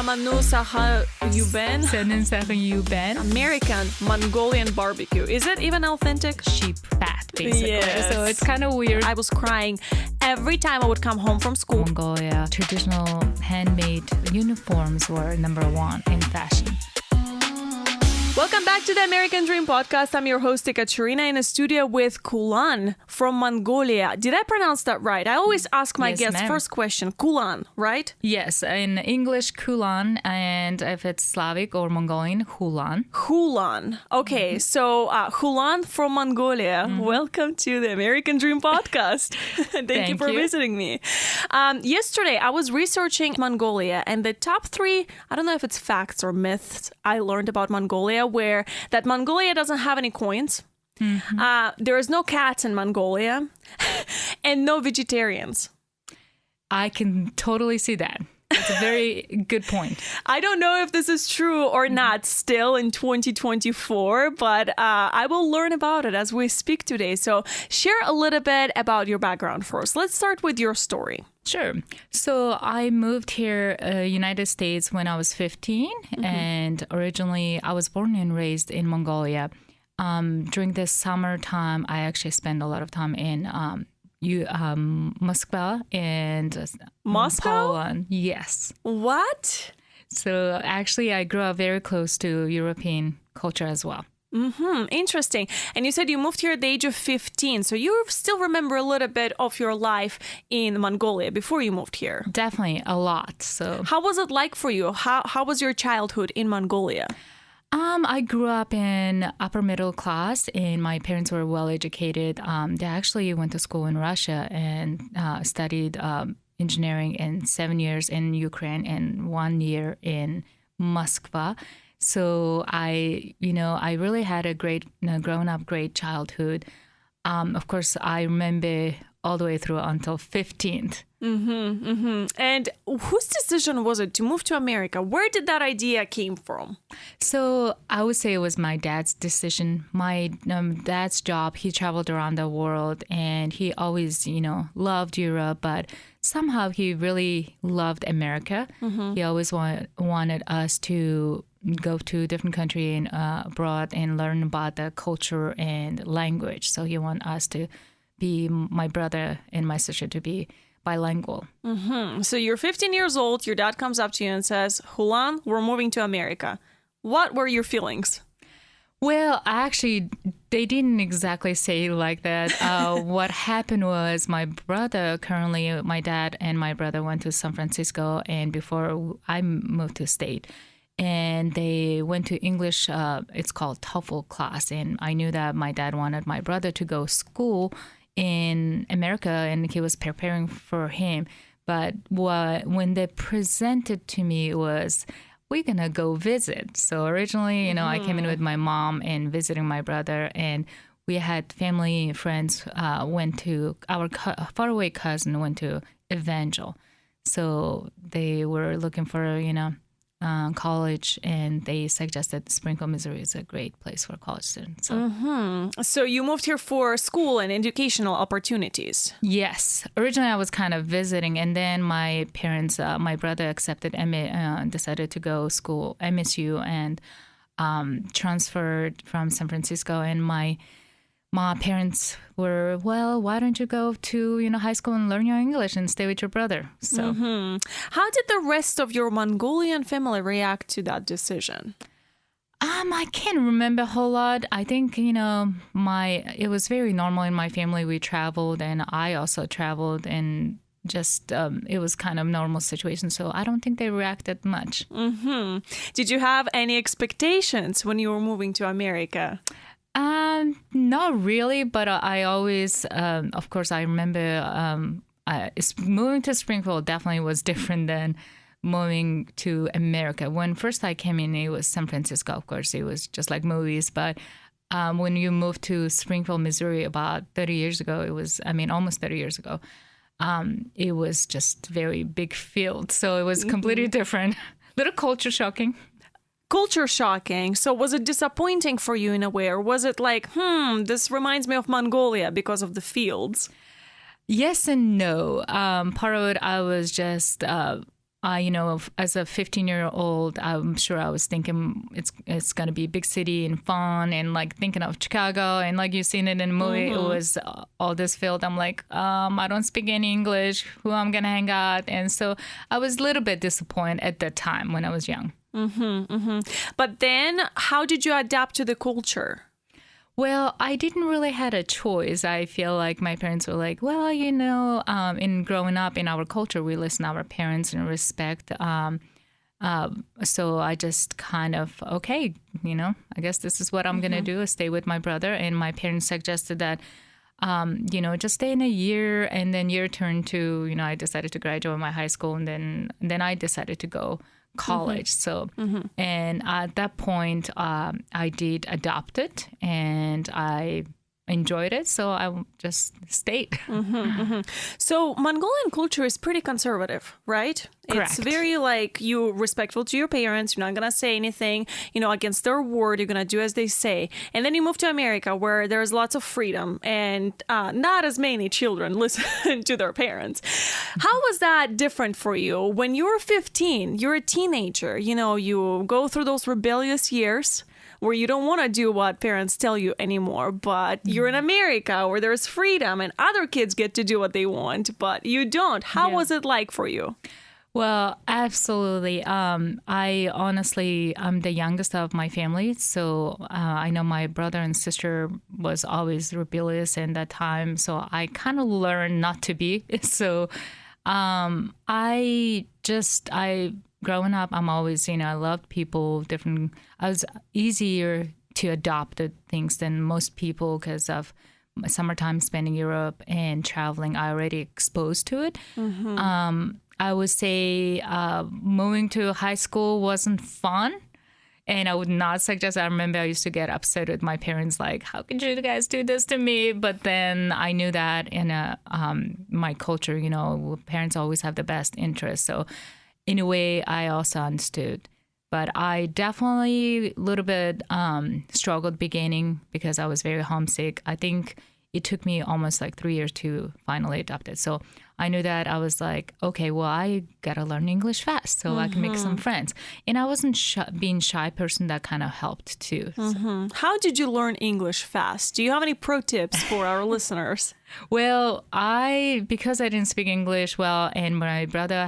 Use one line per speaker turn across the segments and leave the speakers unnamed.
Samanu Saha Yuben.
Senin Saha Yuben.
American Mongolian barbecue. Is it even authentic?
Sheep fat, basically.
Yes.
So it's kind of weird.
I was crying every time I would come home from school.
Mongolia, traditional handmade uniforms were number one in fashion.
Welcome back to the American Dream Podcast. I'm your host, Ekaterina, in a studio with Khulan from Mongolia. Did I pronounce that right? I always ask my guests
ma'am.
first question. Khulan, right?
Yes, in English, Khulan, and if it's Slavic or Mongolian, Khulan.
Khulan. Okay, so Khulan from Mongolia. Welcome to the American Dream Podcast. Thank you for visiting me. Yesterday, I was researching Mongolia, and the top three, I don't know if it's facts or myths I learned about Mongolia, where that Mongolia doesn't have any coins. There is no cats in Mongolia and no vegetarians.
I can totally see that. It's a very good point.
I don't know if this is true or not still in 2024, but I will learn about it as we speak today. So share a little bit about your background first. Let's start with your story.
Sure. So I moved here, United States, when I was 15. And originally I was born and raised in Mongolia. During the summertime, I actually spent a lot of time in Moscow and
Moscow?
Poland. Yes.
What?
So actually, I grew up very close to European culture as well.
Interesting. And you said you moved here at the age of 15. So you still remember a little bit of your life in Mongolia before you moved here.
Definitely a lot. So
how was it like for you? How was your childhood in Mongolia?
I grew up in upper middle class, and my parents were well educated. They actually went to school in Russia and studied engineering in 7 years in Ukraine and 1 year in Moscow. So I really had a great, grown up, great childhood. Of course, I remember all the way through until 15th.
And whose decision was it to move to America? Where did that idea came from?
So I would say it was my dad's decision. My dad's job, he traveled around the world and he always, loved Europe, but somehow he really loved America. He always wanted us to go to a different country and abroad and learn about the culture and language. So he wanted us to be, my brother and my sister, to be bilingual.
So you're 15 years old. Your dad comes up to you and says, Khulan, we're moving to America. What were your feelings?
Well, actually, they didn't exactly say it like that. What happened was my dad and my brother went to San Francisco, and before I moved to state, and they went to English, it's called TOEFL class. And I knew that my dad wanted my brother to go school in America, and he was preparing for him. But when they presented to me was, we're going to go visit. So originally, I came in with my mom and visiting my brother, and we had family and friends went to, our faraway cousin went to Evangel. So they were looking for, college, and they suggested Springfield, Missouri is a great place for college students.
So you moved here for school and educational opportunities.
Yes. Originally, I was kind of visiting, and then my parents, my brother accepted decided to go school, MSU, and transferred from San Francisco. And my parents were, well, why don't you go to high school and learn your English and stay with your brother? So
how did the rest of your Mongolian family react to that decision?
I can't remember a whole lot. I think, it was very normal in my family. We traveled, and I also traveled, and just it was kind of normal situation. So I don't think they reacted much.
Did you have any expectations when you were moving to America?
Not really, but I always, of course, I remember moving to Springfield definitely was different than moving to America. When first I came in, it was San Francisco, of course. It was just like movies. But when you moved to Springfield, Missouri about 30 years ago, almost 30 years ago, it was just very big field. So it was completely different. Little culture shocking.
Culture shocking. So was it disappointing for you in a way? Or was it like, this reminds me of Mongolia because of the fields?
Yes and no. Part of it, I was just as a 15-year-old, I'm sure I was thinking it's going to be a big city and fun, and like thinking of Chicago, and like you've seen it in the movie, it was all this field. I'm like, I don't speak any English. Who I'm going to hang out? And so I was a little bit disappointed at that time when I was young.
But then how did you adapt to the culture?
Well, I didn't really had a choice. I feel like my parents were like, well, in growing up in our culture, we listen to our parents and respect. So I just kind of, okay, I guess this is what I'm going to do, is stay with my brother. And my parents suggested that, just stay in a year, and then year turned to, I decided to graduate my high school, and then I decided to go college. So, and at that point, I did adopt it, and I enjoyed it. So I just stayed.
So Mongolian culture is pretty conservative, right?
Correct.
It's very you respectful to your parents. You're not going to say anything, against their word. You're going to do as they say. And then you move to America, where there's lots of freedom and not as many children listen to their parents. How was that different for you? When you were 15, you're a teenager, you go through those rebellious years where you don't want to do what parents tell you anymore, but you're in America where there's freedom and other kids get to do what they want, but you don't. How was it like for you?
Well, absolutely. I honestly, I'm the youngest of my family, so I know my brother and sister was always rebellious in that time, so I kind of learned not to be. So growing up, I'm always, I loved people, I was easier to adopt the things than most people because of my summertime spent in Europe and traveling. I already exposed to it. I would say moving to high school wasn't fun. And I would not suggest. I remember I used to get upset with my parents, like, how could you guys do this to me? But then I knew that in my culture, parents always have the best interest. So in a way, I also understood. But I definitely a little bit struggled beginning because I was very homesick. I think it took me almost 3 years to finally adopt it. So I knew that I was like, okay, well, I got to learn English fast so I can make some friends. And I wasn't being shy person. That kind of helped too. So.
How did you learn English fast? Do you have any pro tips for our listeners?
Well, because I didn't speak English well, and my brother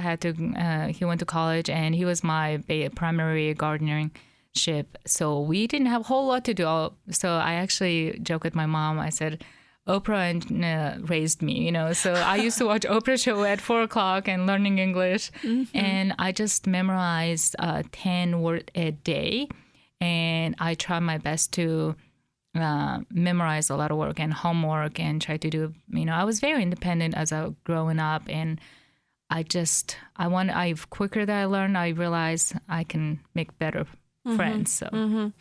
he went to college, and he was my primary gardening ship. So we didn't have a whole lot to do. So I actually joked with my mom. I said, Oprah raised me, So I used to watch Oprah show at 4:00 and learning English. And I just memorized 10 words a day. And I tried my best to memorize a lot of work and homework and try to do, I was very independent as I was growing up. And quicker that I learned, I realized I can make better friends. So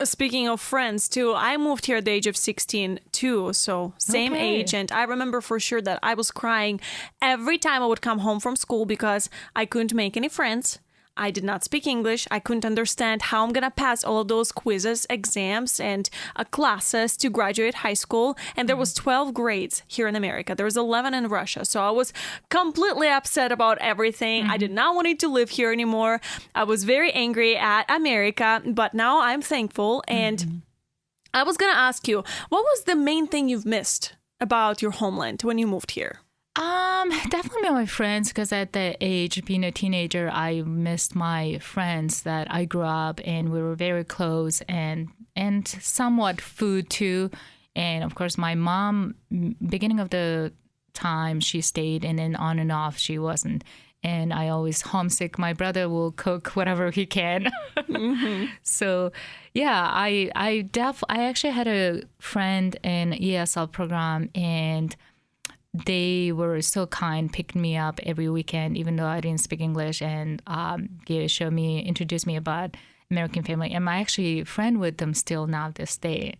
Speaking of friends too, I moved here at the age of 16 too, so same age, and I remember for sure that I was crying every time I would come home from school because I couldn't make any friends. I did not speak English. I couldn't understand how I'm going to pass all of those quizzes, exams, and classes to graduate high school. And there was 12 grades here in America. There was 11 in Russia. So I was completely upset about everything. I did not want to live here anymore. I was very angry at America, but now I'm thankful. And I was going to ask you, what was the main thing you've missed about your homeland when you moved here?
Definitely my friends, because at that age, being a teenager, I missed my friends that I grew up and we were very close, and somewhat food too. And of course, my mom, beginning of the time, she stayed, and then on and off, she wasn't. And I always homesick. My brother will cook whatever he can. So, yeah, I actually had a friend in ESL program, and they were so kind, picked me up every weekend, even though I didn't speak English, and introduced me about American family. And I'm actually friend with them still now this day.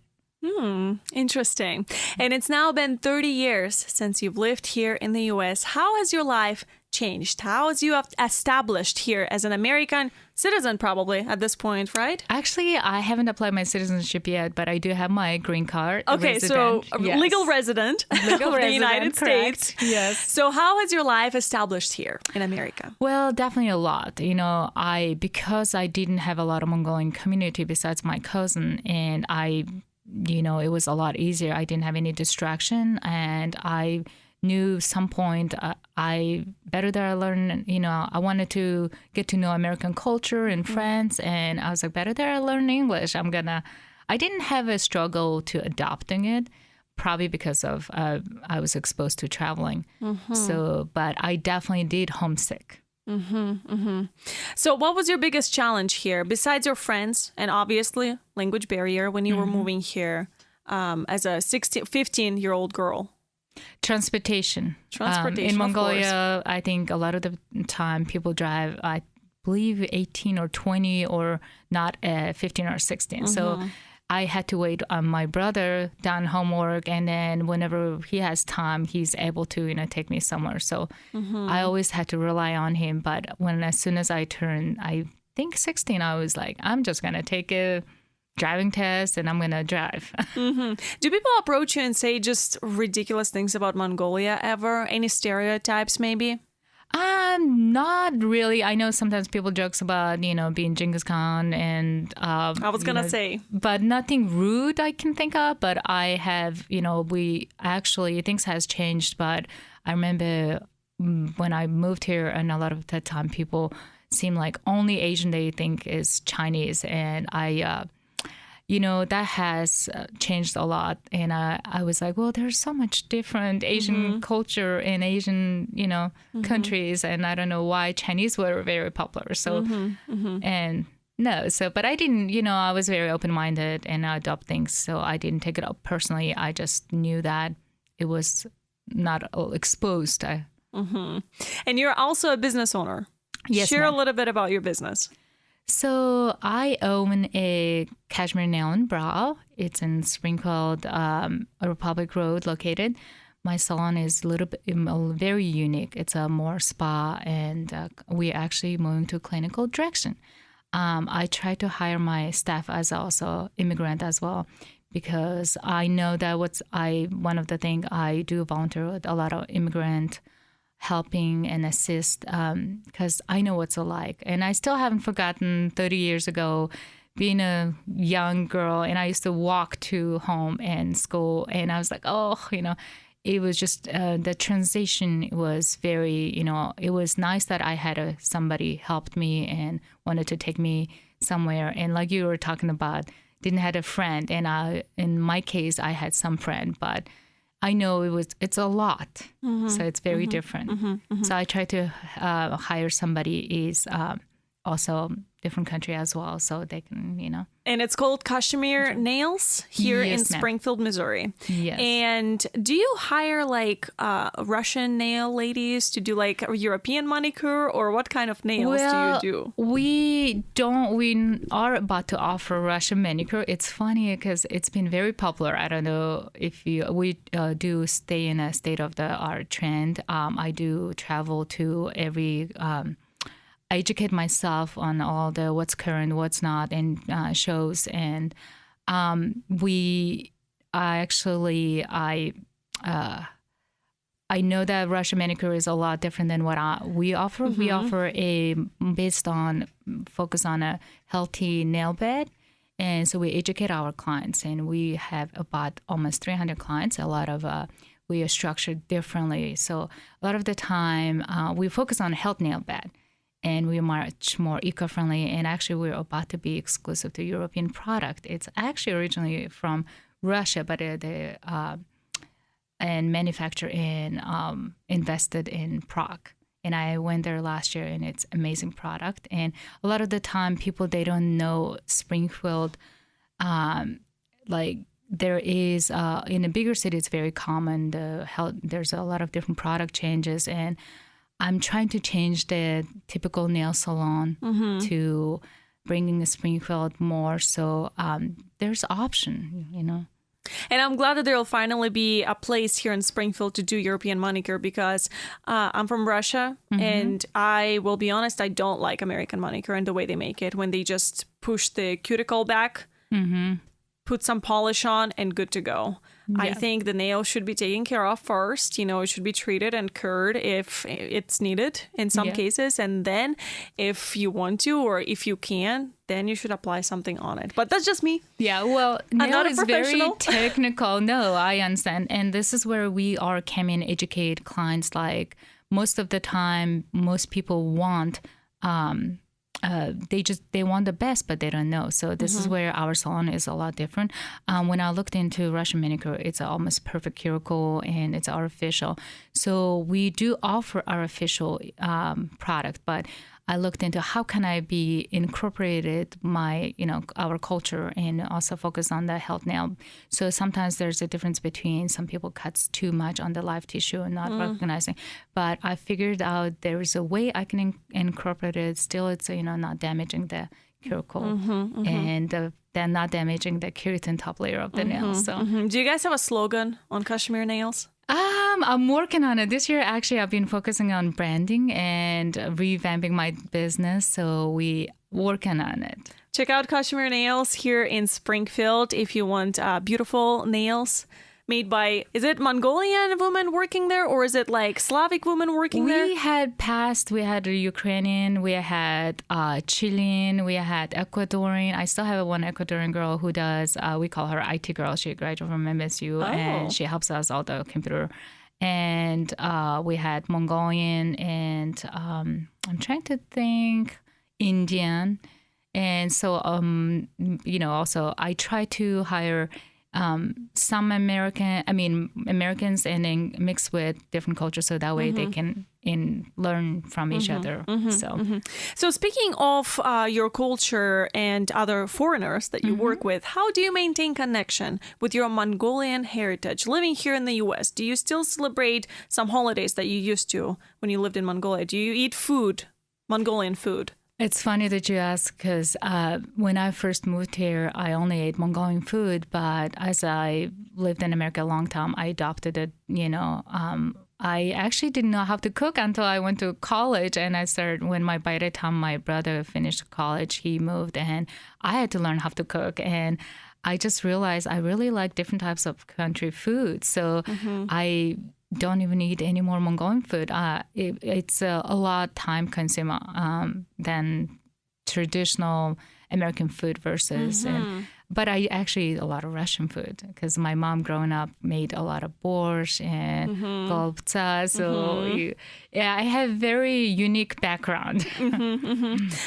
Interesting. And it's now been 30 years since you've lived here in the U.S. How has your life changed? How has you established here as an American citizen, probably at this point, right?
Actually, I haven't applied my citizenship yet, but I do have my green card.
Okay, so legal resident of the United States.
Yes.
So how has your life established here in America?
Well, definitely a lot. Because I didn't have a lot of Mongolian community besides my cousin, and it was a lot easier. I didn't have any distraction, and I knew some point I learn, I wanted to get to know American culture and friends, and I was like, better that I learn English. I didn't have a struggle to adopting it, probably because of I was exposed to traveling. So, but I definitely did homesick.
So what was your biggest challenge here, besides your friends and obviously language barrier when you were moving here as a 15-year-old girl?
Transportation. In Mongolia, I think a lot of the time people drive, I believe 18 or 20 or not 15 or 16. So I had to wait on my brother done homework, and then whenever he has time, he's able to, take me somewhere. So I always had to rely on him. But as soon as I turned, I think 16, I was like, I'm just going to take a driving test and I'm going to drive.
Do people approach you and say just ridiculous things about Mongolia ever? Any stereotypes maybe?
Not really. I know sometimes people jokes about, being Genghis Khan and...
I was going to say.
But nothing rude I can think of. But I have, things has changed. But I remember when I moved here, and a lot of the time people seem like only Asian they think is Chinese. And that has changed a lot. And I was like, well, there's so much different Asian culture in Asian, countries. And I don't know why Chinese were very popular. So, but I didn't, I was very open-minded and I adopt things. So I didn't take it up personally. I just knew that it was not exposed.
And you're also a business owner.
Yes,
Share a little bit about your business.
So I own a Cashmere Nail Brow. It's in Springfield, Republic Road located. My salon is a little bit very unique. It's a more spa, and we're actually moving to clinical direction. I try to hire my staff as also immigrant as well, because I know that one of the things I do volunteer with a lot of immigrant helping and assist, because I know what's like. And I still haven't forgotten 30 years ago being a young girl, and I used to walk to home and school, and I was like, it was just the transition was very, it was nice that I had somebody helped me and wanted to take me somewhere. And like you were talking about, didn't have a friend, and in my case, I had some friend, but I know it's a lot, so it's very different. So I try to hire somebody is also different country as well, so they can,
And it's called Kashmir Nails here in Springfield, Missouri.
Yes.
And do you hire Russian nail ladies to do a European manicure, or what kind of nails do you do?
We are about to offer Russian manicure. It's funny because it's been very popular. I don't know if we do stay in a state of the art trend. I do travel to every educate myself on all the what's current, what's not, and shows. And I know that Russian manicure is a lot different than what we offer. We offer focus on a healthy nail bed. And so we educate our clients, and we have about almost 300 clients. A lot of we are structured differently. So a lot of the time we focus on health nail bed. And we're much more eco-friendly. And actually, we're about to be exclusive to European product. It's actually originally from Russia, but and manufactured and invested in Prague. And I went there last year, and it's amazing product. And a lot of the time, people, they don't know Springfield. There is in a bigger city, it's very common. There's a lot of different product changes, and I'm trying to change the typical nail salon to bringing the Springfield more. So there's option,
And I'm glad that there will finally be a place here in Springfield to do European manicure because I'm from Russia. And I will be honest, I don't like American manicure and the way they make it when they just push the cuticle back, put some polish on and good to go. Yeah. I think the nail should be taken care of first. You know, it should be treated and cured if it's needed in some cases. And then if you want to or if you can, then you should apply something on it. But that's just me.
Yeah, well, nail
not a
is very
professional.
technical. No, I understand. And this is where we are come in educate clients. Like most of the time, most people want they want the best, but they don't know. So this is where our salon is a lot different. When I looked into Russian manicure, it's almost perfect cuticle and it's artificial. So we do offer artificial product, but I looked into how can I be incorporated our culture and also focus on the health nail. So sometimes there's a difference between some people cuts too much on the live tissue and not recognizing. But I figured out there is a way I can incorporate it. Still, it's not damaging the cuticle and then not damaging the keratin top layer of the nail. So,
do you guys have a slogan on Kashmir nails?
I'm working on it. This year, actually, I've been focusing on branding and revamping my business. So we working on it.
Check out Cashmere Nails here in Springfield if you want beautiful nails made by, is it Mongolian women working there or is it like Slavic women working there?
We had Ukrainian, we had Chilean, we had Ecuadorian. I still have one Ecuadorian girl who does, we call her IT girl. She graduated from MSU and she helps us all the computer. And we had Mongolian and I'm trying to think Indian. And so, also I try to hire some Americans and then mix with different cultures so that way they can learn from each other.
So speaking of your culture and other foreigners that you work with, how do you maintain connection with your Mongolian heritage living here in the US? Do you still celebrate some holidays that you used to when you lived in Mongolia? Do you eat food, Mongolian food?
It's funny that you ask because when I first moved here, I only ate Mongolian food. But as I lived in America a long time, I adopted it, I actually didn't know how to cook until I went to college. And by the time my brother finished college, he moved and I had to learn how to cook. And I just realized I really like different types of country food. So I don't even eat any more Mongolian food. It's a lot time consuming than traditional American food versus. But I actually eat a lot of Russian food because my mom growing up made a lot of borscht and golubtsa. So I have very unique background.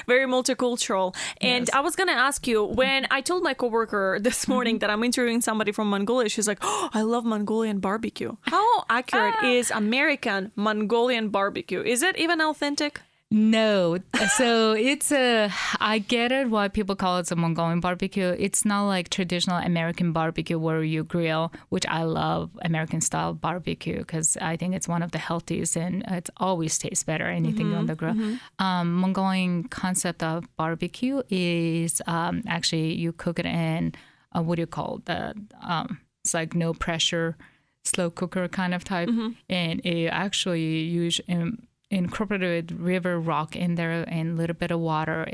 Very multicultural. And I was going to ask you, when I told my coworker this morning that I'm interviewing somebody from Mongolia, she's like, oh, I love Mongolian barbecue. How accurate is American Mongolian barbecue? Is it even authentic?
No. So I get it why people call it a Mongolian barbecue. It's not like traditional American barbecue where you grill, which I love American style barbecue because I think it's one of the healthiest and it always tastes better, anything on the grill. Mongolian concept of barbecue is actually you cook it in, it's like no pressure, slow cooker kind of type. And it actually use incorporated river rock in there and a little bit of water.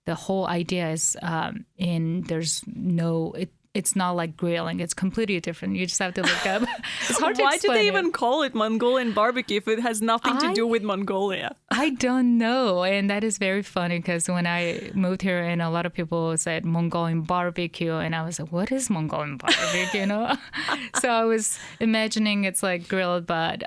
The whole idea is it's not like grilling. It's completely different. You just have to look up. It's hard to explain.
Why do they even call it Mongolian barbecue if it has nothing to do with Mongolia?
I don't know. And that is very funny because when I moved here and a lot of people said Mongolian barbecue and I was like, what is Mongolian barbecue? So I was imagining it's like grilled, but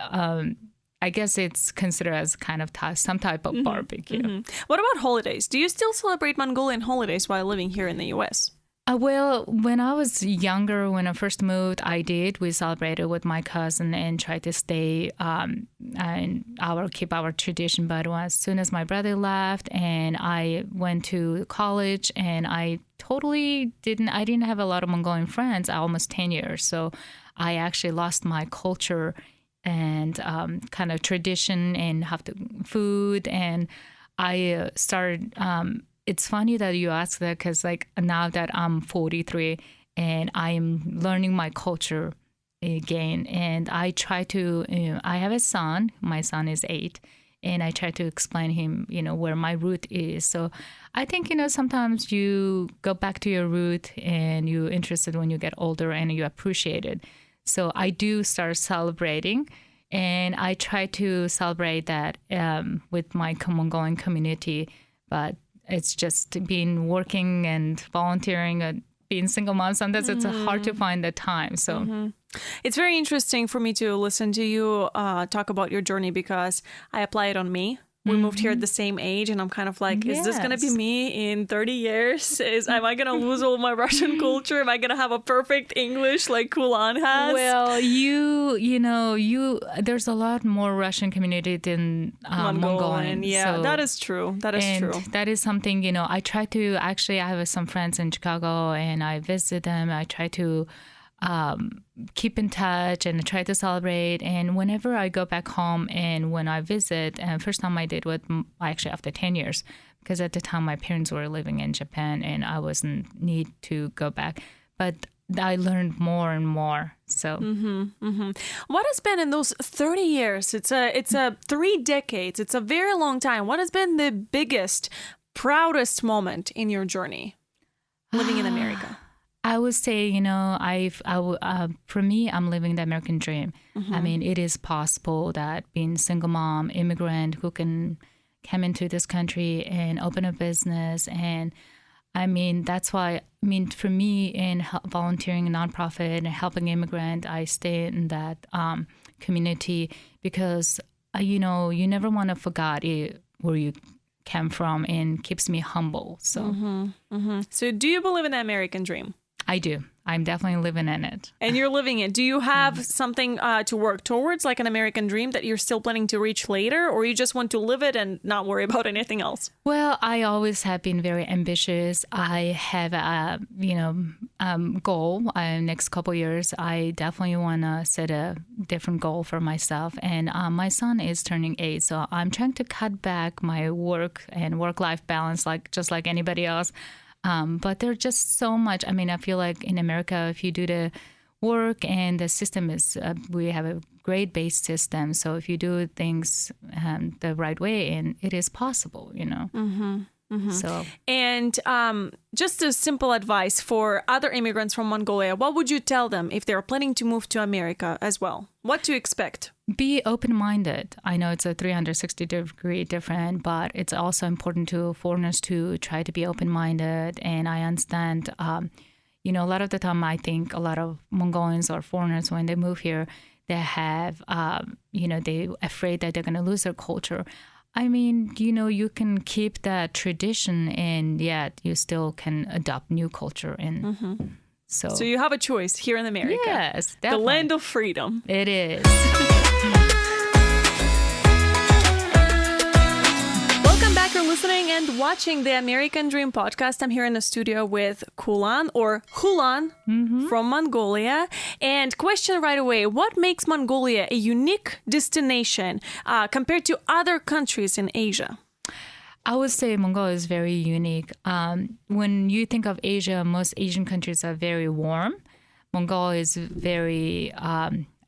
I guess it's considered as kind of some type of barbecue.
What about holidays? Do you still celebrate Mongolian holidays while living here in the U.S.?
Well, when I was younger, when I first moved, I did. We celebrated with my cousin and tried to stay and keep our tradition. But as soon as my brother left and I went to college and I didn't have a lot of Mongolian friends, almost 10 years. So I actually lost my culture and kind of tradition and food. And I started, it's funny that you ask that because like now that I'm 43 and I am learning my culture again. And I try to, I have a son. My son is 8. And I try to explain him, where my root is. So I think, sometimes you go back to your root and you're interested when you get older and you appreciate it. So I do start celebrating, and I try to celebrate that with my Mongolian community. But it's just been working and volunteering and being single mom. Sometimes it's hard to find the time. So
it's very interesting for me to listen to you talk about your journey, because I apply it on me. We moved here at the same age, and I'm kind of like, is this going to be me in 30 years? Am I going to lose all my Russian culture? Am I going to have a perfect English like Khulan has?
Well, there's a lot more Russian community than Mongolian.
Yeah, so, that is true. That is true.
That is something, I try to, actually, I have some friends in Chicago, and I visit them. I try to keep in touch and try to celebrate. And whenever I go back home and when I visit, and first time I did was actually after 10 years, because at the time my parents were living in Japan and I wasn't need to go back. But I learned more and more. So,
what has been in those 30 years? It's a 3 decades. It's a very long time. What has been the biggest, proudest moment in your journey living in America?
I would say, for me, I'm living the American dream. I mean, it is possible that being single mom, immigrant who can come into this country and open a business. And I mean, that's why, for me, in volunteering a nonprofit and helping immigrant, I stay in that community because, you never want to forget where you came from, and keeps me humble. So,
So do you believe in the American dream?
I do. I'm definitely living in it.
And you're living it. Do you have something to work towards, like an American dream that you're still planning to reach later, or you just want to live it and not worry about anything else?
Well, I always have been very ambitious. I have a, goal. Next couple years, I definitely want to set a different goal for myself. And my son is turning 8, so I'm trying to cut back my work and work-life balance, just like anybody else. But there's just so much. I mean, I feel like in America, if you do the work and the system is, we have a great base system. So if you do things the right way, and it is possible, So,
and just a simple advice for other immigrants from Mongolia, what would you tell them if they're planning to move to America as well? What to expect?
Be open-minded. I know it's a 360-degree different, but it's also important to foreigners to try to be open-minded. And I understand, a lot of the time I think a lot of Mongolians or foreigners, when they move here, they have, they're afraid that they're going to lose their culture. I mean, you can keep that tradition, and yet you still can adopt new culture. And so you
have a choice here in America.
Yes, definitely.
The land of freedom.
It is.
Welcome back. You're listening and watching the American Dream podcast. I'm here in the studio with Khulan, or Khulan, from Mongolia. And question right away, what makes Mongolia a unique destination compared to other countries in Asia?
I would say Mongolia is very unique. When you think of Asia, most Asian countries are very warm. Mongolia is very,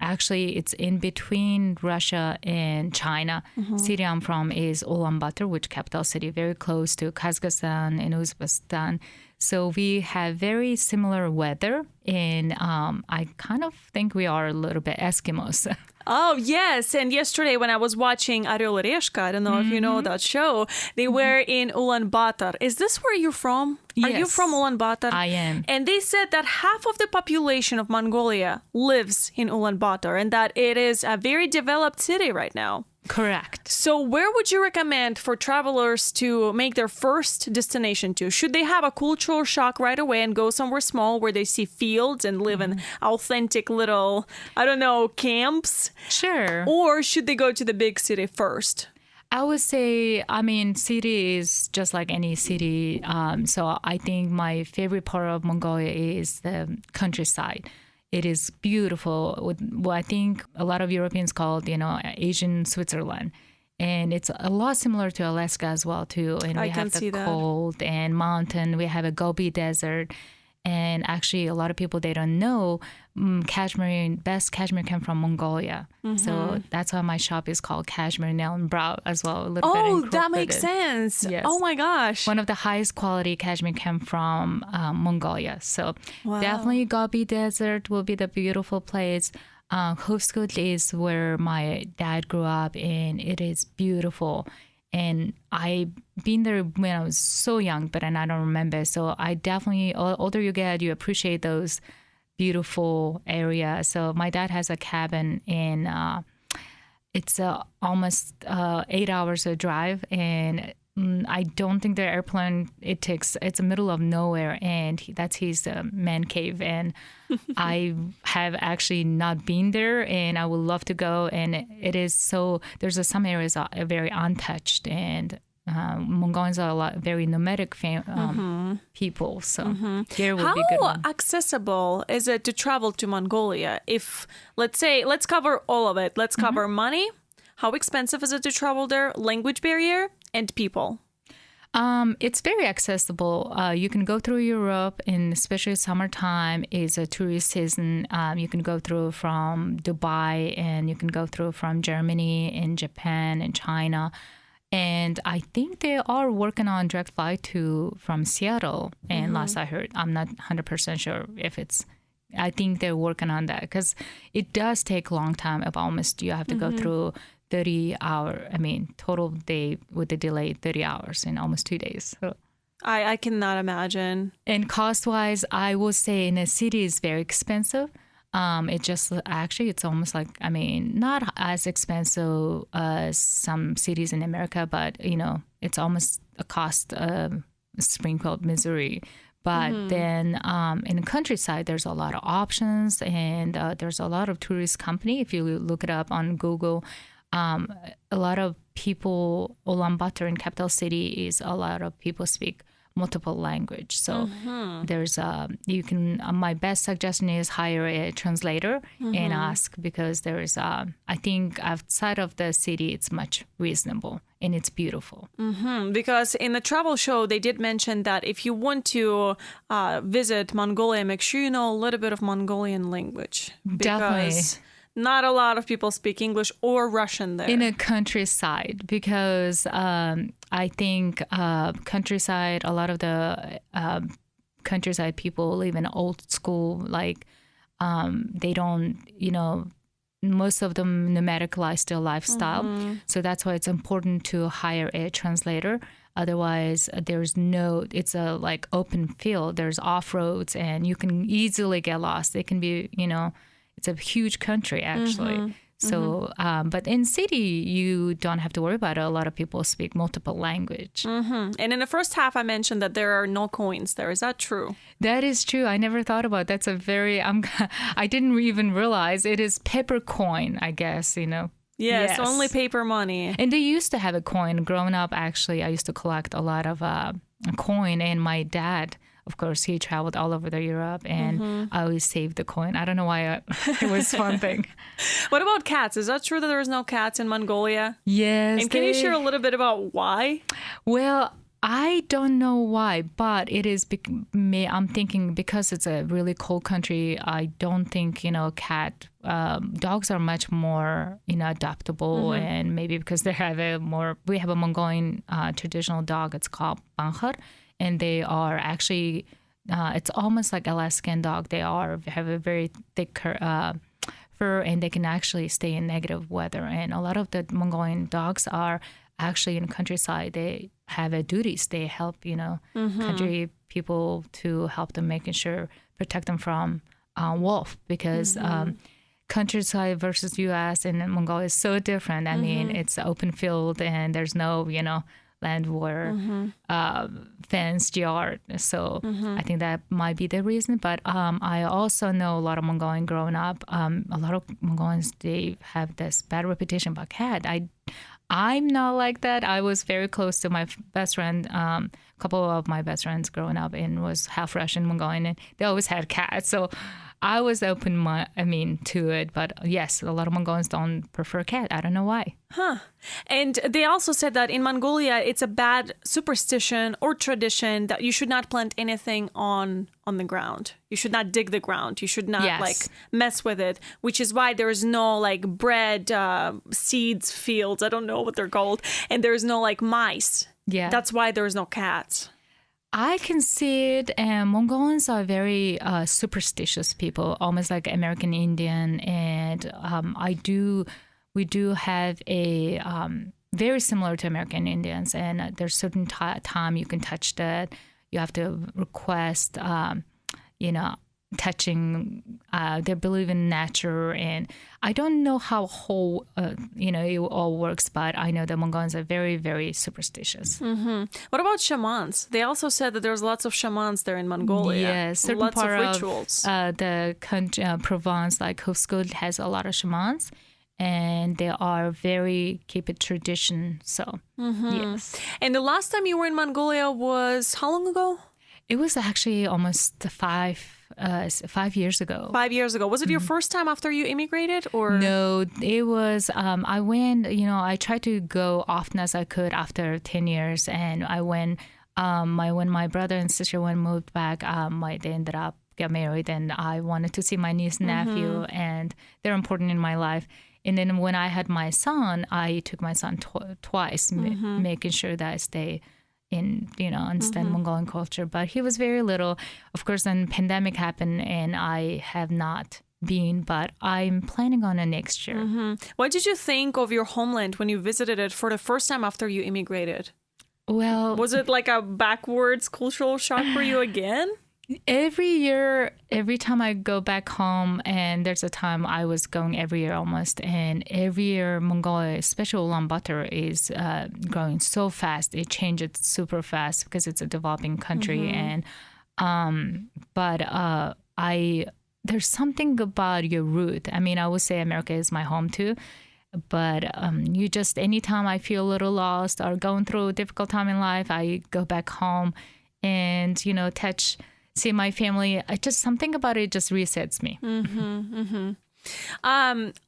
actually, it's in between Russia and China. City I'm from is Ulan Bator, which capital city, very close to Kazakhstan and Uzbekistan. So we have very similar weather, and I kind of think we are a little bit Eskimos.
Oh, yes. And yesterday when I was watching Орел и Решка, I don't know if you know that show, they were in Ulan Bator. Is this where you're from?
Yes.
Are you from Ulan Bator?
I am.
And they said that half of the population of Mongolia lives in Ulan Bator, and that it is a very developed city right now.
Correct.
So where would you recommend for travelers to make their first destination to? Should they have a cultural shock right away and go somewhere small where they see fields and live in authentic little, camps?
Sure.
Or should they go to the big city first?
I would say, city is just like any city. So I think my favorite part of Mongolia is the countryside. It is beautiful. What I think a lot of Europeans call, Asian Switzerland. And it's a lot similar to Alaska as well, too. And we have the cold and mountain. We have a Gobi Desert. And actually, a lot of people, they don't know best cashmere came from Mongolia. So that's why my shop is called Cashmere Nail Brow as well. A little bit
Oh, that makes sense.
Yes.
Oh my gosh.
One of the highest quality cashmere came from Mongolia. So definitely Gobi Desert will be the beautiful place. Hufskut is where my dad grew up, and it is beautiful. And I've been there when I was so young, but I don't remember. So I definitely, older you get, you appreciate those beautiful areas. So my dad has a cabin in, it's almost 8 hours a drive. And I don't think the airplane, it's the middle of nowhere. And that's his man cave. And I have actually not been there, and I would love to go. And it is so, there's some areas are very untouched, and Mongolians are very nomadic people. So there will be good one.
How accessible is it to travel to Mongolia? If, let's cover all of it. Let's cover money. How expensive is it to travel there? Language barrier and people.
It's very accessible. You can go through Europe, and especially summertime is a tourist season. You can go through from Dubai, and you can go through from Germany and Japan and China. And I think they are working on direct flight from Seattle. And last I heard, I'm not 100% sure if it's, I think they're working on that, because it does take a long time. You have to go through 30-hour, total day with the delay, 30 hours in almost 2 days. So
I cannot imagine.
And cost-wise, I would say in a city is very expensive. It's almost like, not as expensive as some cities in America, but, it's almost a cost of Springfield, Missouri. But then in the countryside, there's a lot of options, and there's a lot of tourist company. If you look it up on Google, a lot of people, Ulan Bator in capital city is a lot of people speak multiple language. So there's my best suggestion is hire a translator and ask, because there is I think outside of the city it's much reasonable and it's beautiful.
Because in the travel show they did mention that if you want to visit Mongolia, make sure you know a little bit of Mongolian language.
Definitely.
Not a lot of people speak English or Russian there.
In a countryside, because I think countryside, a lot of the countryside people live in old school, like they don't, most of them nomadic lifestyle. So that's why it's important to hire a translator. Otherwise, it's a like open field. There's off-roads and you can easily get lost. It can be, it's a huge country, actually. So, but in city, you don't have to worry about it. A lot of people speak multiple language.
And in the first half, I mentioned that there are no coins there. Is that true?
That is true. I never thought about it. That's I didn't even realize it is paper coin, I guess,
Yes, only paper money.
And they used to have a coin. Growing up, actually, I used to collect a lot of coin, and my dad, of course, he traveled all over Europe, and I always saved the coin. I don't know why it was a fun thing.
What about cats? Is that true that there's no cats in Mongolia?
Yes.
And can you share a little bit about why?
Well, I don't know why, but it is I'm thinking because it's a really cold country, I don't think, dogs are much more, adaptable, and maybe because we have a Mongolian traditional dog, it's called Banghar. And they are actually, it's almost like Alaskan dog. They have a very thick fur, and they can actually stay in negative weather. And a lot of the Mongolian dogs are actually in the countryside. They have duties. They help, country people to help them, protect them from wolf, because countryside versus U.S. and Mongolia is so different. I mean, it's open field, and there's no, land war, fenced yard. So I think that might be the reason. But I also know a lot of Mongolian growing up. A lot of Mongolians, they have this bad reputation about cat. I'm not like that. I was very close to my best friend. A couple of my best friends growing up and was half Russian, Mongolian, and they always had cats. So I was to it, but yes, a lot of Mongolians don't prefer cat. I don't know why.
Huh. And they also said that in Mongolia, it's a bad superstition or tradition that you should not plant anything on the ground. You should not dig the ground. You should not mess with it, which is why there's no bread, seeds, fields. I don't know what they're called. And there's no mice.
Yeah.
That's why there's no cats.
I can see it, and Mongolians are very superstitious people, almost like American Indian, and we do have a very similar to American Indians, and there's certain time you can touch that. You have to request, touching. They believe in nature, and I don't know how whole it all works, but I know the Mongolians are very, very superstitious.
Mm-hmm. What about shamans? They also said that there's lots of shamans there in Mongolia.
Yes, certain
lots
part
of rituals.
The country, Provence, like Hufskud, has a lot of shamans, and they are very keep it tradition. So yes.
And the last time you were in Mongolia was how long ago?
It was actually almost 5 years ago.
5 years ago. Was it your first time after you immigrated, or?
No, it was, I went, I tried to go often as I could after 10 years. And I went, when my brother and sister moved back, they ended up get married, and I wanted to see my niece and nephew, and they're important in my life. And then when I had my son, I took my son twice, making sure that I stay in, understand Mongolian culture. But he was very little. Of course, then pandemic happened, and I have not been, but I'm planning on it next year.
What did you think of your homeland when you visited it for the first time after you immigrated?
Well,
was it like a backwards cultural shock for you again?
Every year, every time I go back home, and there's a time I was going every year almost, and every year Mongolia, especially Ulan Bator, is growing so fast. It changes super fast because it's a developing country, and there's something about your root. I mean, I would say America is my home too, but anytime I feel a little lost or going through a difficult time in life, I go back home and see my family. Something about it just resets me.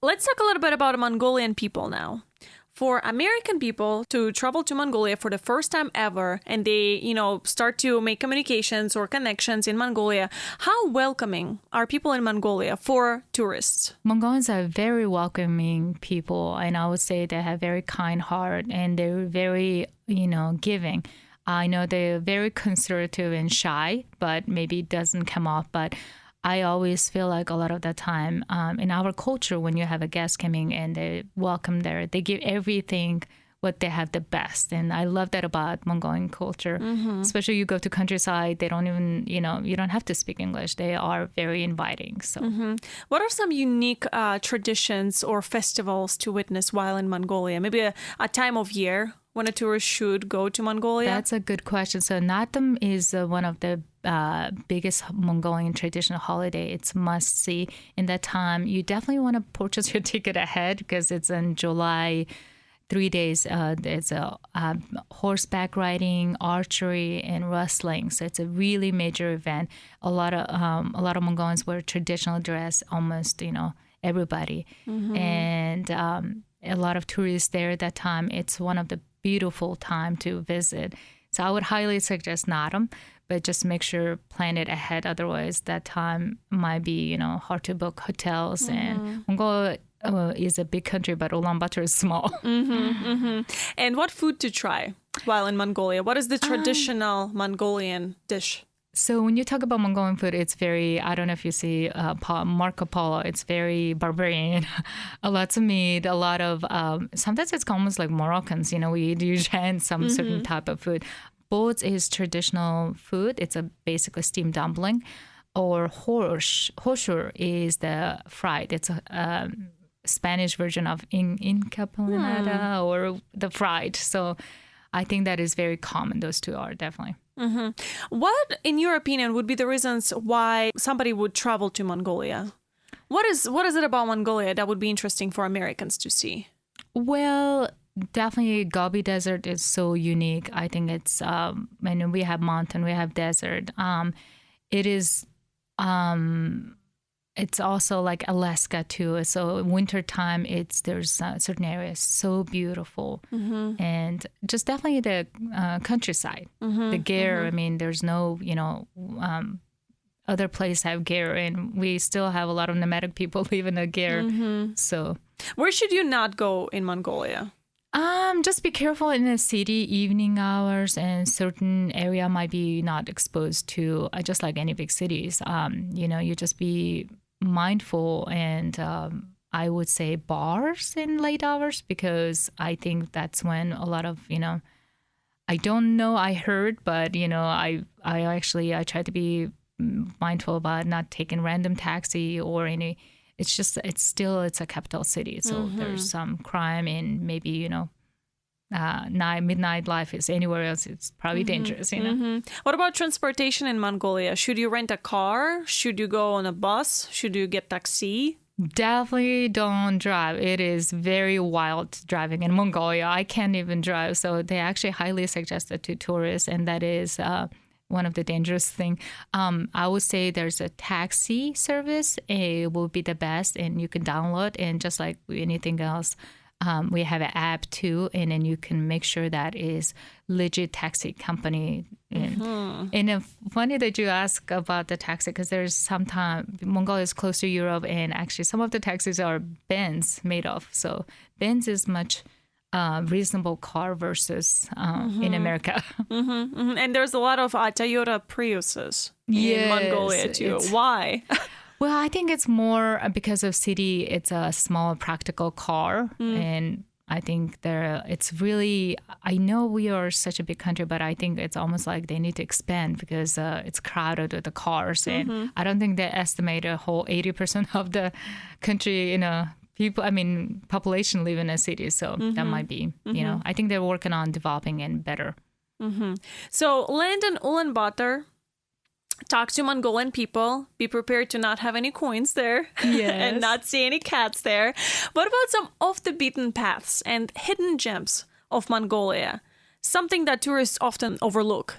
Let's talk a little bit about Mongolian people now. For American people to travel to Mongolia for the first time ever, and they, start to make communications or connections in Mongolia, how welcoming are people in Mongolia for tourists?
Mongolians are very welcoming people, and I would say they have very kind heart, and they're very, giving. I know they're very conservative and shy, but maybe it doesn't come off. But I always feel like a lot of the time in our culture, when you have a guest coming and they welcome there, they give everything what they have the best. And I love that about Mongolian culture. Especially you go to countryside, they don't even, you don't have to speak English. They are very inviting. So,
What are some unique traditions or festivals to witness while in Mongolia? Maybe a time of year when a tourist should go to Mongolia?
That's a good question. So Natam is one of the biggest Mongolian traditional holiday. It's must see. In that time, you definitely want to purchase your ticket ahead because it's in July. 3 days. There's a horseback riding, archery, and wrestling. So it's a really major event. A lot of Mongolians wear traditional dress. Almost everybody, and a lot of tourists there at that time. It's one of the beautiful time to visit. So I would highly suggest Natam, but just make sure plan it ahead. Otherwise, that time might be hard to book hotels. And Mongolia is a big country, but Ulan Bator is small.
And what food to try while in Mongolia? What is the traditional Mongolian dish?
So when you talk about Mongolian food, it's very, I don't know if you see Marco Polo, it's very barbarian. Lots of meat, a lot of, sometimes it's almost like Moroccans, we eat yujan, some certain type of food. Both is traditional food. It's a basically steamed dumpling. Or hoshur is the fried. It's a Spanish version of Inca Palanada or the fried. So I think that is very common. Those two are definitely.
What, in your opinion, would be the reasons why somebody would travel to Mongolia? What is it about Mongolia that would be interesting for Americans to see?
Well, definitely Gobi Desert is so unique. I think it's, we have mountain, we have desert. It is it's also like Alaska too. So wintertime, there's certain areas so beautiful, and just definitely the countryside, the gear. I mean, there's no other place have gear, and we still have a lot of nomadic people live in the gear. So
where should you not go in Mongolia?
Just be careful in the city, evening hours, and certain area might be not exposed to, just like any big cities. You just be mindful, and I would say bars in late hours, because I think that's when a lot of, I don't know, I heard, but, I try to be mindful about not taking random taxi or any. It's a capital city. So there's some crime, and maybe, midnight life is anywhere else. It's probably dangerous,
What about transportation in Mongolia? Should you rent a car? Should you go on a bus? Should you get taxi?
Definitely don't drive. It is very wild driving in Mongolia. I can't even drive. So they actually highly suggest it to tourists, and that is one of the dangerous thing. I would say there's a taxi service. It will be the best, and you can download, and just like anything else, we have an app too, and then you can make sure that is legit taxi company. And funny that you ask about the taxi, because there's sometimes Mongolia is close to Europe, and actually some of the taxis are Benz made of. So Benz is much reasonable car versus in America.
And there's a lot of Toyota Priuses in Mongolia too. Why?
Well, I think it's more because of city. It's a small, practical car, and I think it's really. I know we are such a big country, but I think it's almost like they need to expand, because it's crowded with the cars, and I don't think they estimate a whole 80% of the country, population live in a city. So that might be, I think they're working on developing and better.
So land in Ulan Bator. Talk to Mongolian people. Be prepared to not have any coins there and not see any cats there. What about some off the beaten paths and hidden gems of Mongolia? Something that tourists often overlook.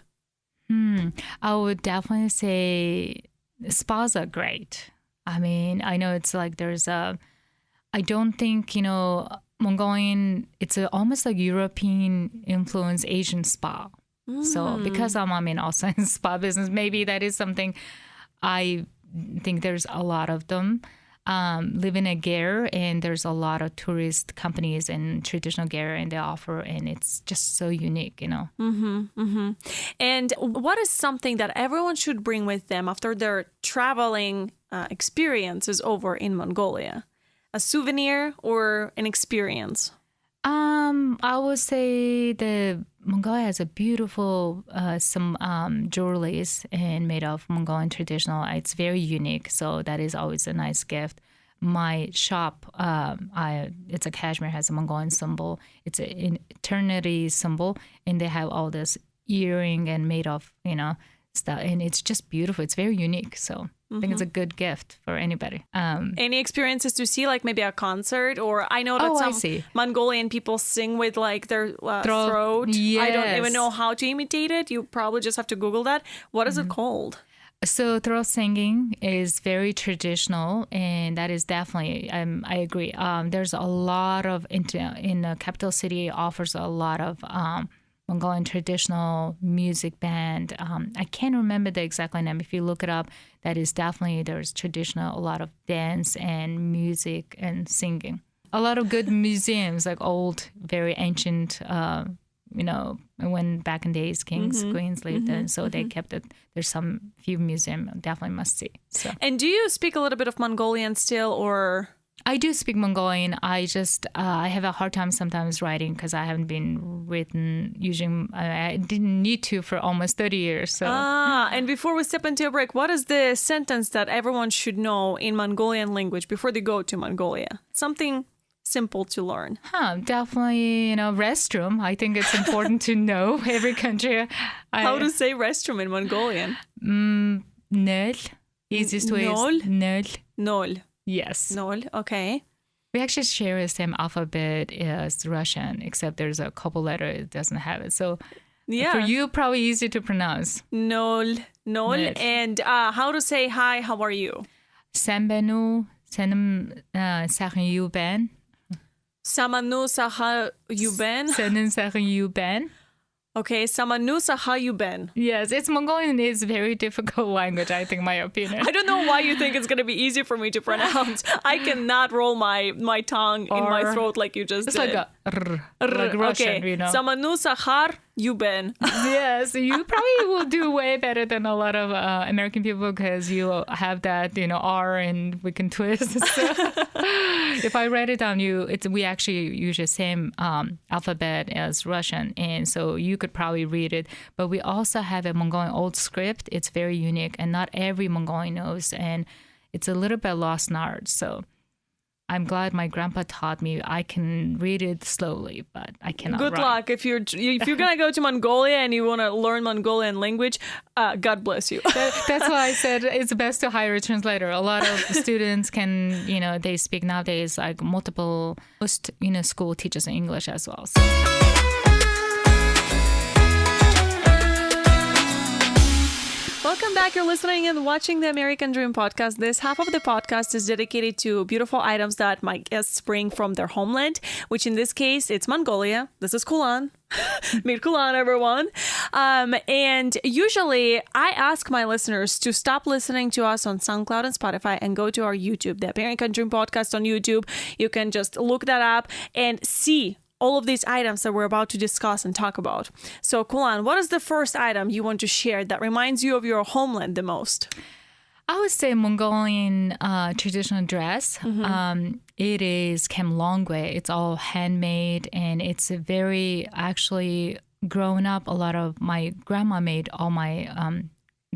I would definitely say spas are great. I mean, I know it's like I don't think, Mongolian, it's almost like European influence Asian spa. So because I'm also in spa business, maybe that is something. I think there's a lot of them live in a gear, and there's a lot of tourist companies and traditional gear, and they offer, and it's just so unique,
And what is something that everyone should bring with them after their traveling experience is over in Mongolia? A souvenir or an experience?
I would say the Mongolia has a beautiful some jewelries and made of Mongolian traditional. It's very unique, so that is always a nice gift. My shop, it's a Kashmir, has a Mongolian symbol. It's an eternity symbol, and they have all this earring and made of stuff, and it's just beautiful. It's very unique, so. I think it's a good gift for anybody.
Any experiences to see, like maybe a concert? Or I know that some Mongolian people sing with like their throat.
Yes.
I don't even know how to imitate it. You probably just have to Google that. What is it called?
So throat singing is very traditional, and that is definitely, I agree. There's a lot of, in the capital city, offers a lot of Mongolian traditional music band. I can't remember the exact name. If you look it up, that is definitely, there's traditional, a lot of dance and music and singing. A lot of good museums, like old, very ancient, when back in days, kings, queens lived in. So they kept it. There's some few museums definitely must see. So.
And do you speak a little bit of Mongolian still, or?
I do speak Mongolian. I have a hard time sometimes writing, because I haven't been I didn't need to for almost 30 years. So.
And before we step into a break, what is the sentence that everyone should know in Mongolian language before they go to Mongolia? Something simple to learn.
Definitely, restroom. I think it's important to know every country.
How to say restroom in Mongolian?
Nol. Easiest way is nol.
Nol.
Yes.
Nol, okay.
We actually share the same alphabet as Russian, except there's a couple letters it doesn't have it. So for you, probably easy to pronounce.
Nol. And how to say hi, how are you?
Sambenu senim sahin yuben.
Samanu saha yuben.
Senin sahin yuben.
Okay, Samanu saha yuben.
Yes, it's Mongolian is a very difficult language, I think, my opinion.
I don't know why you think it's going to be easy for me to pronounce. I cannot roll my tongue in my throat like you just did.
It's like a like Russian,
okay.
you know.
Samanu sahar yuben.
Yes, you probably will do way better than a lot of American people because you have that, you know, R and we can twist. So, if I write it down, we actually use the same alphabet as Russian, and so you could probably read it. But we also have a Mongolian old script. It's very unique, and not every Mongolian knows, and it's a little bit lost in art. So I'm glad my grandpa taught me. I can read it slowly, but I cannot
Good
write.
luck. If you're going to go to Mongolia and you want to learn Mongolian language, God bless you.
That's why I said it's best to hire a translator. A lot of students can, you know, they speak nowadays like multiple, you know, school teaches English as well. So.
Welcome back. You're listening and watching the American Dream podcast. This half of the podcast is dedicated to beautiful items that my guests bring from their homeland, which in this case, it's Mongolia. This is Khulan. Meet Khulan, everyone. And usually I ask my listeners to stop listening to us on SoundCloud and Spotify and go to our YouTube, the American Dream podcast on YouTube. You can just look that up and see all of these items that we're about to discuss and talk about. So, Khulan, what is the first item you want to share that reminds you of your homeland the most?
I would say Mongolian traditional dress. Mm-hmm. It is came a long way. It's all handmade, and it's a very, actually, growing up, a lot of my grandma made all my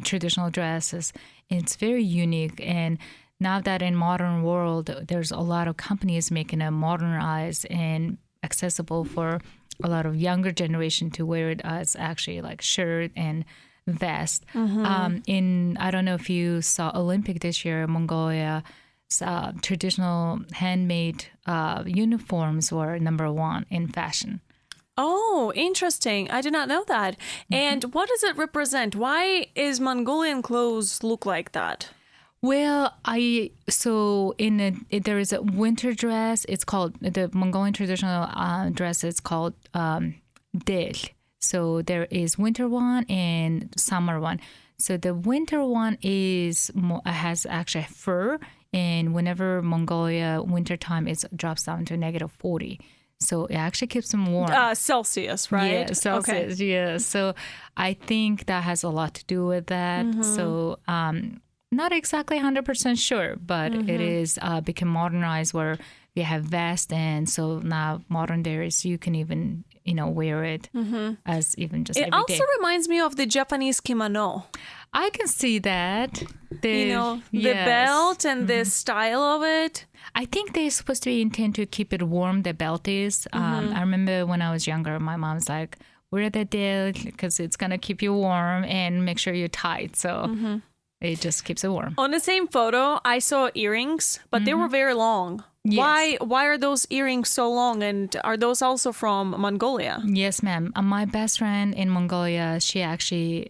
traditional dresses. It's very unique, and now that in modern world, there's a lot of companies making it modernized and accessible for a lot of younger generation to wear it as actually like shirt and vest. Mm-hmm. I don't know if you saw Olympic this year, Mongolia, traditional handmade uniforms were number one in fashion.
Oh, interesting. I did not know that. Mm-hmm. And what does it represent? Why is Mongolian clothes look like that?
Well, there is a winter dress. It's called the Mongolian traditional dress. It's called del. So there is winter one and summer one. So the winter one has actually fur, and whenever Mongolia wintertime, it drops down to -40. So it actually keeps them warm.
Celsius, right?
Yeah, Celsius. Okay. Yeah. So I think that has a lot to do with that. Mm-hmm. So. Not exactly 100% sure, but mm-hmm. it is become modernized where we have vest, and so now modern days you can even wear it mm-hmm. as even just every day. It
also reminds me of the Japanese kimono.
I can see that.
The belt and mm-hmm. the style of it.
I think they're supposed to be intended to keep it warm. The belt is. Mm-hmm. I remember when I was younger, my mom's like, "Wear the del because it's gonna keep you warm and make sure you're tight." So. Mm-hmm. It just keeps it warm.
On the same photo, I saw earrings, but mm-hmm. they were very long. Yes. Why are those earrings so long? And are those also from Mongolia?
Yes, ma'am. My best friend in Mongolia, she actually,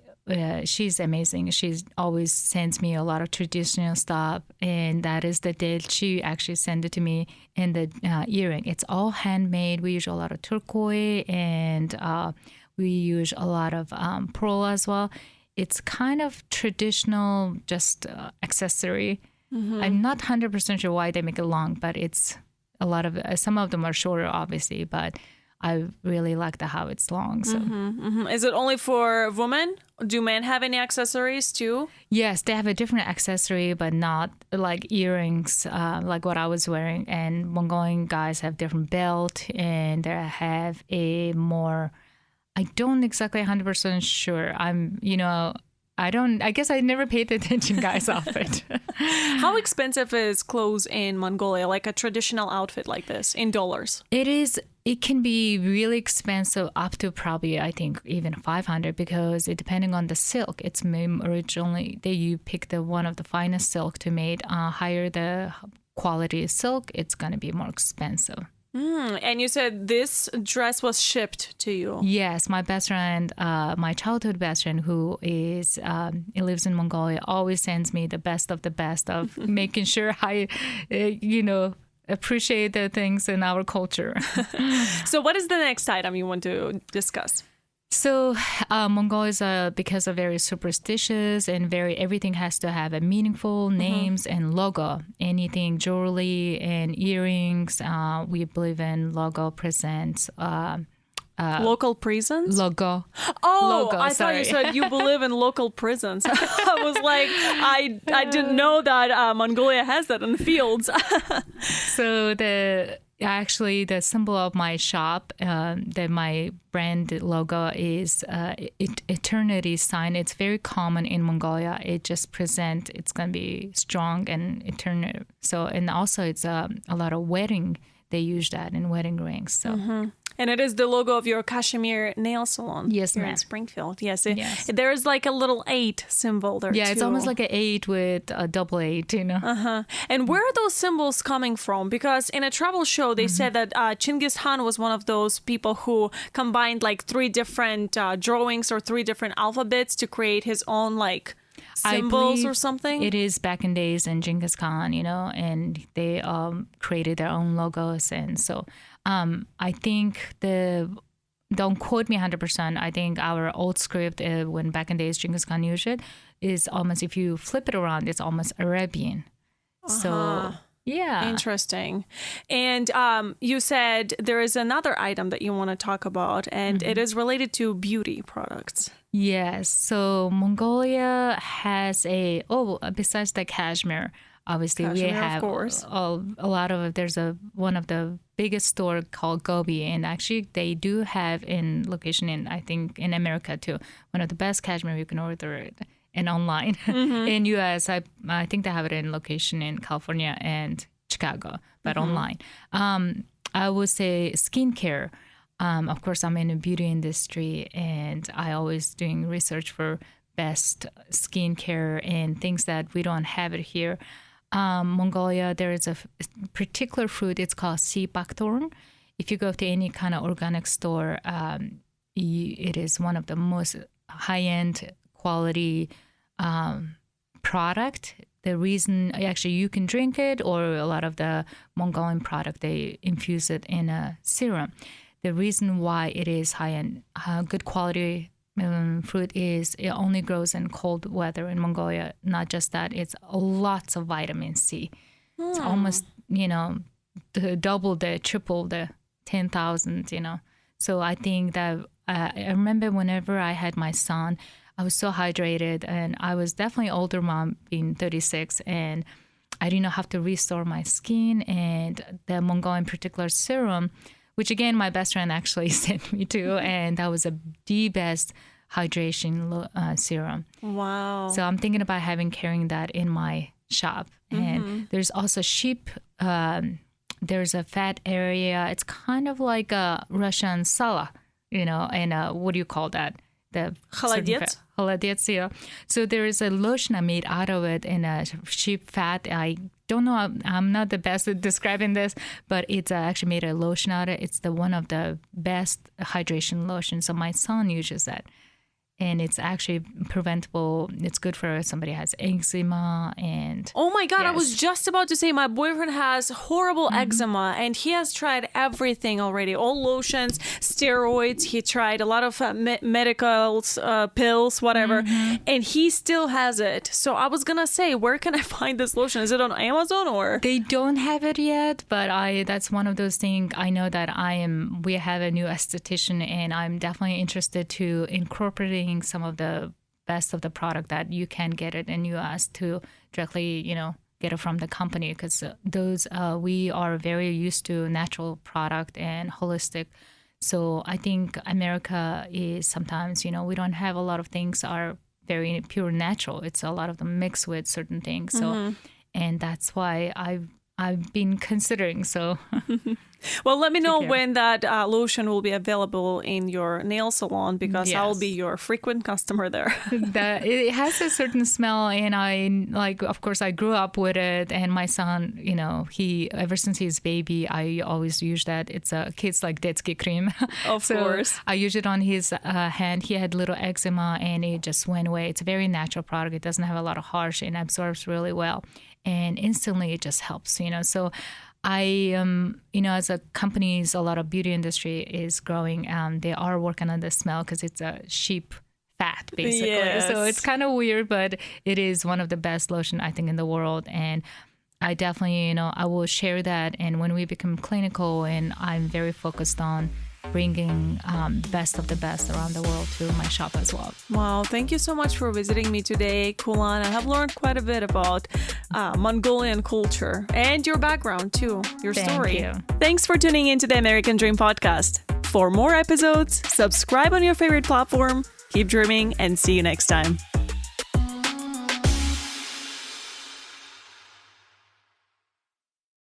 she's amazing. She always sends me a lot of traditional stuff. And that is the day she actually sent it to me in the earring. It's all handmade. We use a lot of turquoise, and we use a lot of pearl as well. It's kind of traditional, just accessory. Mm-hmm. I'm not 100% sure why they make it long, but it's a lot of, some of them are shorter, obviously, but I really like how it's long. So,
mm-hmm, mm-hmm. Is it only for women? Do men have any accessories too?
Yes, they have a different accessory, but not like earrings, like what I was wearing. And Mongolian guys have different belt, and they have a more... I don't exactly 100% sure. I guess I never paid attention, guys, outfit.
How expensive is clothes in Mongolia, like a traditional outfit like this, in dollars?
It can be really expensive, up to probably, I think, even 500, because depending on the silk, it's originally, you pick one of the finest silk to make, higher the quality of silk, it's going to be more expensive.
And you said this dress was shipped to you.
Yes, my best friend, my childhood best friend, who he lives in Mongolia, always sends me the best of making sure I, appreciate the things in our culture.
So what is the next item you want to discuss?
So Mongols, because of very superstitious and everything has to have a meaningful names and logo. Anything jewelry and earrings, we believe in logo presents.
Local prisons?
Logo.
Oh,
logo,
I thought you said you believe in local prisons. I was like, I didn't know that Mongolia has that in the fields.
So Actually, the symbol of my shop, my brand logo is eternity sign. It's very common in Mongolia. It just presents it's going to be strong and eternal. So, and also it's a lot of wedding. They use that in wedding rings. So.
And it is the logo of your Kashmir Nail Salon
yes,
here in Springfield. Yes. There's like a little 8 symbol there,
yeah,
too.
It's almost like an 8 with a double 8,
And where are those symbols coming from? Because in a travel show, they said that Genghis Khan was one of those people who combined like 3 different drawings or 3 different alphabets to create his own like symbols or something.
It is back in days in Genghis Khan, and they created their own logos. And so I think don't quote me 100%. I think our old script, when back in days Genghis Khan used it, is almost, if you flip it around, it's almost Arabian. So, yeah.
Interesting. And you said there is another item that you want to talk about, and it is related to beauty products.
Yes. So Mongolia has besides the Kashmir, obviously we have a lot of, there's one of the biggest store called Gobi, and actually they do have in location I think in America too, one of the best cashmere you can order it and online. In US, I think they have it in location in California and Chicago, but online. I would say skincare. Of course, I'm in the beauty industry, and I always doing research for best skincare and things that we don't have it here. Mongolia, there is a particular fruit. It's called sea buckthorn. If you go to any kind of organic store, it is one of the most high-end quality product. The reason, actually, you can drink it, or a lot of the Mongolian product, they infuse it in a serum. The reason why it is high-end, good quality fruit is it only grows in cold weather in Mongolia. Not just that, it's lots of vitamin C. It's almost, double triple the 10,000, So I think that I remember whenever I had my son, I was so hydrated, and I was definitely older mom, being 36, and I didn't have to restore my skin. And the Mongolian particular serum, which again, my best friend actually sent me to, and that was the best hydration serum.
Wow.
So I'm thinking about carrying that in my shop. And there's also sheep, there's a fat area. It's kind of like a Russian sala, and what do you call that? The Холодец, yeah. So there is a lotion made out of it in a sheep fat. I don't know, I'm not the best at describing this, but it's actually made a lotion out of it. It's one of the best hydration lotions. So my son uses that. And it's actually preventable. It's good for somebody who has eczema and...
Oh my God, yes. I was just about to say my boyfriend has horrible eczema, and he has tried everything already. All lotions, steroids. He tried a lot of medicals, pills, whatever. And he still has it. So I was going to say, where can I find this lotion? Is it on Amazon or...
They don't have it yet, but that's one of those things. I know that we have a new esthetician, and I'm definitely interested to incorporating some of the best of the product that you can get it in US to directly, get it from the company, because those we are very used to natural product and holistic. So I think America is sometimes, we don't have a lot of things are very pure natural. It's a lot of them mixed with certain things. So, and that's why I've been considering. So
Well, let me know when that lotion will be available in your nail salon, because I'll be your frequent customer there.
It has a certain smell, and of course, I grew up with it. And my son, he ever since he's baby, I always use that. It's a kid's like детский cream.
Of course.
I use it on his hand. He had little eczema, and it just went away. It's a very natural product. It doesn't have a lot of harsh and absorbs really well. And instantly it just helps, So I, as a companies, a lot of beauty industry is growing. They are working on the smell because it's a sheep fat, basically.
Yes.
So it's kind of weird, but it is one of the best lotion, I think, in the world. And I definitely, I will share that. And when we become clinical, and I'm very focused on bringing best of the best around the world to my shop as well.
Wow, thank you so much for visiting me today, Khulan. I have learned quite a bit about Mongolian culture and your background too, your story.
Thank you.
Thanks for tuning into the American Dream Podcast. For more episodes, subscribe on your favorite platform, keep dreaming, and see you next time.